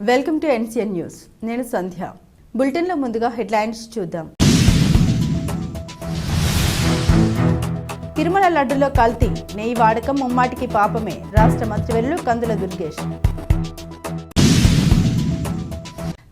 Welcome to NCN news. నేను సంధ్య. బులెటిన్లో ముందుగా హెడ్లైన్స్ చూద్దాం. తిరుమల లడ్డులో కల్తీ, నెయ్యి వాడకం ముమ్మాటికి పాపమే. రాష్ట్ర మంత్రివర్యులు కందుల దుర్గేష్.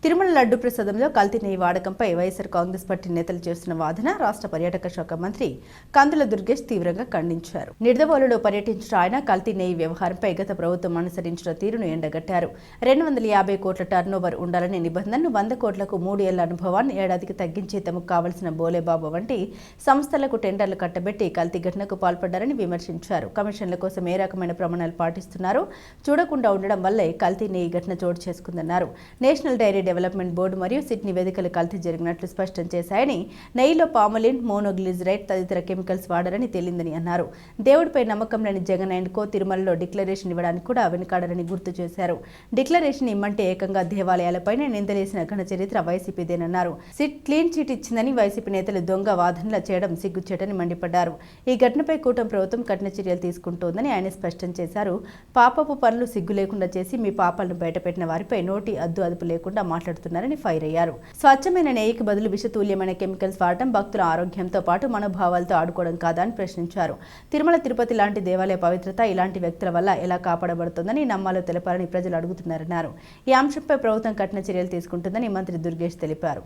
తిరుమల లడ్డు ప్రసాదంలో కల్తీ నెయ్యి వాడకంపై వైఎస్ఆర్ కాంగ్రెస్ పార్టీ నేతలు చేస్తున్న వాదన రాష్ట్ర పర్యాటక శాఖ మంత్రి కందుల దుర్గేష్ తీవ్రంగా ఖండించారు. నిడదవోలులో పర్యటించిన ఆయన కల్తీ నెయ్యి వ్యవహారంపై గత ప్రభుత్వం అనుసరించిన తీరును ఎండగట్టారు. 250 కోట్ల టర్నోవర్ ఉండాలనే నిబంధనను 100 కోట్లకు 3 ఏళ్ల అనుభవాన్ని ఏడాదికి తగ్గించే తమకు కావలసిన బోలేబాబు వంటి సంస్థలకు టెండర్లు కట్టబెట్టి కల్తీ ఘటనకు పాల్పడ్డారని విమర్శించారు. కమిషన్ల కోసం ఏ రకమైన ప్రమాణాలు పాటిస్తున్నారో చూడకుండా ఉండడం వల్లే కల్తీ నెయ్యి ఘటన చోటు చేసుకుందన్నారు. నేషనల్ డైరీ డెవలప్మెంట్ బోర్డు మరియు సిట్ నివేదికలు కల్తీ జరిగినట్లు స్పష్టం చేశాయని, నెయ్యిలో పామోలిన్, మోనోగ్లిజరైడ్ తదితర కెమికల్స్ వాడారని తేలిందని అన్నారు. దేవుడిపై నమ్మకం లేని జగన్ అండ్ కో తిరుమలలో డిక్లరేషన్ ఇవ్వడానికి కూడా వెనుకాడరని గుర్తు చేశారు. డిక్లరేషన్ ఇమ్మంటే ఏకంగా దేవాలయాలపైనే నిందలేసిన ఘన చరిత్ర వైసీపీదేనన్నారు. సిట్ క్లీన్ చీట్ ఇచ్చిందని వైసీపీ నేతలు దొంగ వాదనలు చేయడం సిగ్గుచేటని మండిపడ్డారు. ఈ ఘటనపై కూటమి ప్రభుత్వం కఠిన చర్యలు తీసుకుంటోందని ఆయన స్పష్టం చేశారు. పాపపు పనులు సిగ్గు లేకుండా చేసి మీ పాపాలను బయటపెట్టిన వారిపై నోటి అదుపు లేకుండా మాట్లాడుతున్నారని ఫైర్ అయ్యారు. స్వచ్ఛమైన నెయ్యికి బదులు విషతుల్యమైన కెమికల్స్ వాడటం భక్తుల ఆరోగ్యంతో పాటు మనోభావాలతో ఆడుకోవడం కాదా అని ప్రశ్నించారు. తిరుమల తిరుపతి లాంటి దేవాలయ పవిత్రత ఇలాంటి వ్యక్తుల వల్ల ఎలా కాపాడబడుతుందని నమ్మాలో తెలపాలని ప్రజలు అడుగుతున్నారన్నారు. ఈ అంశంపై ప్రభుత్వం కఠిన చర్యలు తీసుకుంటుందని మంత్రి దుర్గేష్ తెలిపారు.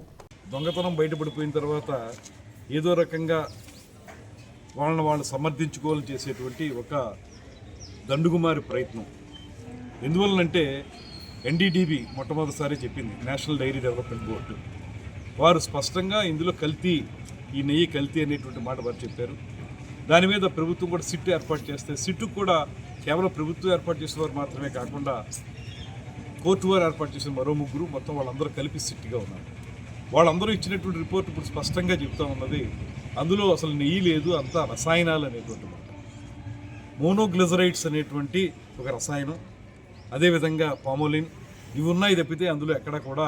దొంగతనం బయటపడిపోయిన తర్వాత ఏదో రకంగా వాళ్ళు సమర్థించుకోవాలని చేసేటువంటి ఒక దండుగుమారి ప్రయత్నం. ఎందువల్లంటే ఎన్డీడీబీ మొట్టమొదటిసారి చెప్పింది, నేషనల్ డైరీ డెవలప్మెంట్ బోర్డు వారు స్పష్టంగా ఇందులో కల్తీ, ఈ నెయ్యి కల్తీ అనేటువంటి మాట వారు చెప్పారు. దాని మీద ప్రభుత్వం కూడా సిట్ ఏర్పాటు చేస్తే, సిట్టు కూడా కేవలం ప్రభుత్వం ఏర్పాటు చేసిన వారు మాత్రమే కాకుండా కోర్టు వారు ఏర్పాటు చేసిన మరో 3 మొత్తం వాళ్ళందరూ కలిపి సిట్గా ఉన్నారు. వాళ్ళందరూ ఇచ్చినటువంటి రిపోర్ట్ ఇప్పుడు స్పష్టంగా చెప్తా ఉన్నది, అందులో అసలు నెయ్యి లేదు, అంతా రసాయనాలు అనేటువంటి మాట. మోనోగ్లిజరైడ్స్ అనేటువంటి ఒక రసాయనం, అదేవిధంగా పామోలిన్, ఇవి ఉన్నాయి తప్పితే అందులో ఎక్కడ కూడా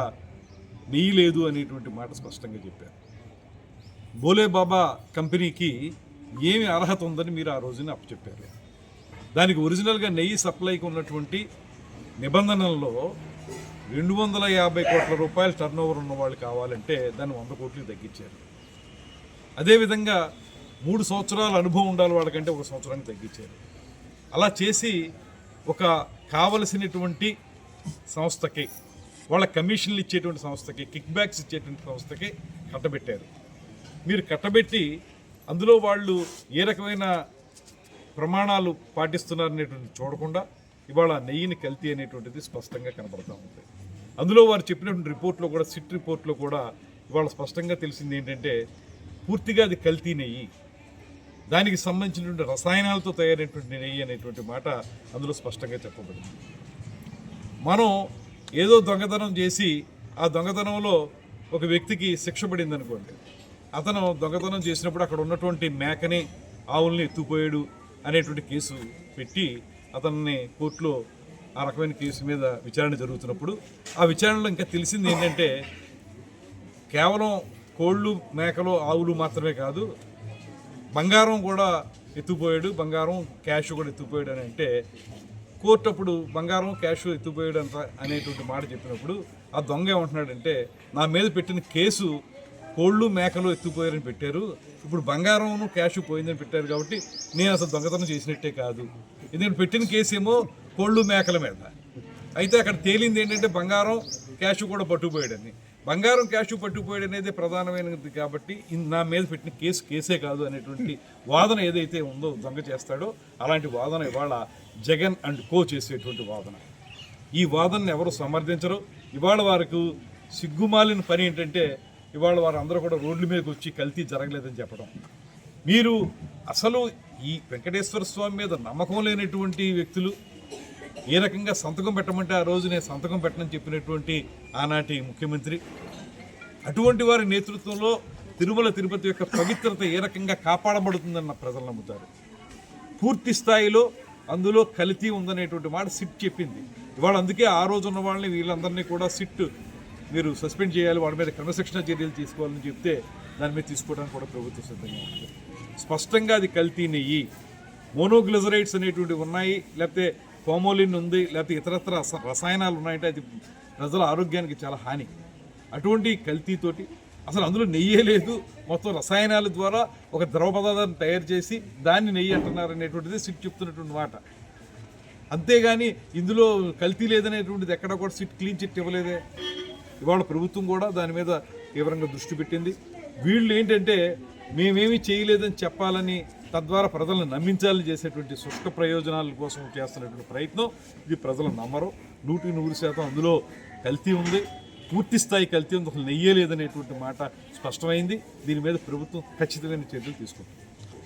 నెయ్యి లేదు అనేటువంటి మాట స్పష్టంగా చెప్పారు. బోలేబాబా కంపెనీకి ఏమి అర్హత ఉందని మీరు ఆ రోజున అప్పచెప్పారు. దానికి ఒరిజినల్గా నెయ్యి సప్లైకి ఉన్నటువంటి నిబంధనల్లో 250 కోట్ల రూపాయల టర్నోవర్ ఉన్న వాళ్ళు కావాలంటే దాన్ని 100 కోట్లకి తగ్గించారు. అదేవిధంగా 3 సంవత్సరాల అనుభవం ఉండాలి వాళ్ళకంటే 1 సంవత్సరానికి తగ్గించారు. అలా చేసి ఒక కావలసినటువంటి సంస్థకి, వాళ్ళ కమిషన్లు ఇచ్చేటువంటి సంస్థకి, కిక్ బ్యాక్స్ ఇచ్చేటువంటి సంస్థకి కట్టబెట్టారు. మీరు కట్టబెట్టి అందులో వాళ్ళు ఏ రకమైన ప్రమాణాలు పాటిస్తున్నారనేటువంటి చూడకుండా ఇవాళ నెయ్యిని కల్తీ అనేటువంటిది స్పష్టంగా కనబడుతూ ఉంది. అందులో వారు చెప్పినటువంటి రిపోర్ట్లో కూడా, సిట్ రిపోర్ట్లో కూడా ఇవాళ స్పష్టంగా తెలిసింది ఏంటంటే పూర్తిగా అది కల్తీ నెయ్యి, దానికి సంబంధించినటువంటి రసాయనాలతో తయారైనటువంటి నెయ్యి అనేటువంటి మాట అందులో స్పష్టంగా చెప్పబడింది. మనం ఏదో దొంగతనం చేసి ఆ దొంగతనంలో ఒక వ్యక్తికి శిక్ష పడింది అనుకోండి, అతను దొంగతనం చేసినప్పుడు అక్కడ ఉన్నటువంటి మేకని, ఆవుల్ని ఎత్తుపోయాడు అనేటువంటి కేసు పెట్టి అతన్ని కోర్టులో ఆ రకమైన కేసు మీద విచారణ జరుగుతున్నప్పుడు ఆ విచారణలో ఇంకా తెలిసింది ఏంటంటే కేవలం కోళ్ళు, మేకలు, ఆవులు మాత్రమే కాదు, బంగారం కూడా ఎత్తుపోయాడు, బంగారం క్యాష్ కూడా ఎత్తుపోయాడు అని అంటే కోర్టు అప్పుడు బంగారం క్యాష్ ఎత్తుపోయాడు అంత అనేటువంటి మాట చెప్పినప్పుడు ఆ దొంగ ఏమంటున్నాడంటే, నా మీద పెట్టిన కేసు కోళ్ళు, మేకలు ఎత్తుపోయారని పెట్టారు, ఇప్పుడు బంగారం క్యాష్ పోయిందని పెట్టారు కాబట్టి నేను అసలు దొంగతనం చేసినట్టే కాదు. ఎందుకంటే పెట్టిన కేసు ఏమో కోళ్ళు, మేకల మీద, అయితే అక్కడ తేలింది ఏంటంటే బంగారం, క్యాష్ కూడా పట్టుకుపోయాడని. బంగారం, క్యాష్ పట్టుకుపోయాడు అనేది ప్రధానమైనది కాబట్టి నా మీద పెట్టిన కేసే కాదు అనేటువంటి వాదన ఏదైతే ఉందో దొంగ చేస్తాడో అలాంటి వాదన ఇవాళ జగన్ అండ్ కో చేసేటువంటి వాదన. ఈ వాదనను ఎవరు సమర్థించరు. ఇవాళ వారికి సిగ్గుమాలిన పని ఏంటంటే ఇవాళ వారందరూ కూడా రోడ్ల మీదకి వచ్చి కల్తీ జరగలేదని చెప్పడం. మీరు అసలు ఈ వెంకటేశ్వర స్వామి మీద నమ్మకం లేనటువంటి వ్యక్తులు ఏ రకంగా సంతకం పెట్టమంటే ఆ రోజు నేను సంతకం పెట్టనని చెప్పినటువంటి ఆనాటి ముఖ్యమంత్రి, అటువంటి వారి నేతృత్వంలో తిరుమల తిరుపతి యొక్క పవిత్రత ఏ రకంగా కాపాడబడుతుందన్న ప్రజలు నమ్ముతారు. పూర్తి స్థాయిలో అందులో కల్తీ ఉందనేటువంటి మాట సిట్ చెప్పింది. ఇవాళ అందుకే ఆ రోజు ఉన్న వాళ్ళని, వీళ్ళందరినీ కూడా సిట్ మీరు సస్పెండ్ చేయాలి, వాళ్ళ మీద క్రమశిక్షణ చర్యలు తీసుకోవాలని చెప్తే దాని మీద తీసుకోవడానికి కూడా ప్రభుత్వం సిద్ధంగా ఉంటుంది. స్పష్టంగా అది కల్తీ నెయ్యి, మోనోగ్లిజరైడ్స్ అనేటువంటివి ఉన్నాయి, లేకపోతే ఫార్మోలిన్ ఉంది, లేకపోతే ఇతరత్ర రసాయనాలు ఉన్నాయంటే అది ప్రజల ఆరోగ్యానికి చాలా హాని. అటువంటి కల్తీతోటి అసలు అందులో నెయ్యే లేదు, మొత్తం రసాయనాల ద్వారా ఒక ద్రవ పదార్థాన్ని తయారు చేసి దాన్ని నెయ్యి అంటున్నారు అనేటువంటిది సిట్ చెప్తున్నటువంటి మాట. అంతేగాని ఇందులో కల్తీ లేదనేటువంటిది ఎక్కడ కూడా సిట్ క్లీన్ చిట్ ఇవ్వలేదే. ఇవాళ ప్రభుత్వం కూడా దాని మీద తీవ్రంగా దృష్టి పెట్టింది. వీళ్ళు ఏంటంటే మేమేమీ చేయలేదని చెప్పాలని, తద్వారా ప్రజలను నమ్మించాలని చేసేటువంటి శుష్క ప్రయోజనాల కోసం చేస్తున్నటువంటి ప్రయత్నం. ఇది ప్రజలు నమ్మరు. 100% అందులో కల్తీ ఉంది, పూర్తి స్థాయి కల్తీ ఉంది, అసలు నెయ్యే లేదనేటువంటి మాట స్పష్టమైంది. దీని మీద ప్రభుత్వం ఖచ్చితమైన చర్యలు తీసుకుంటుంది.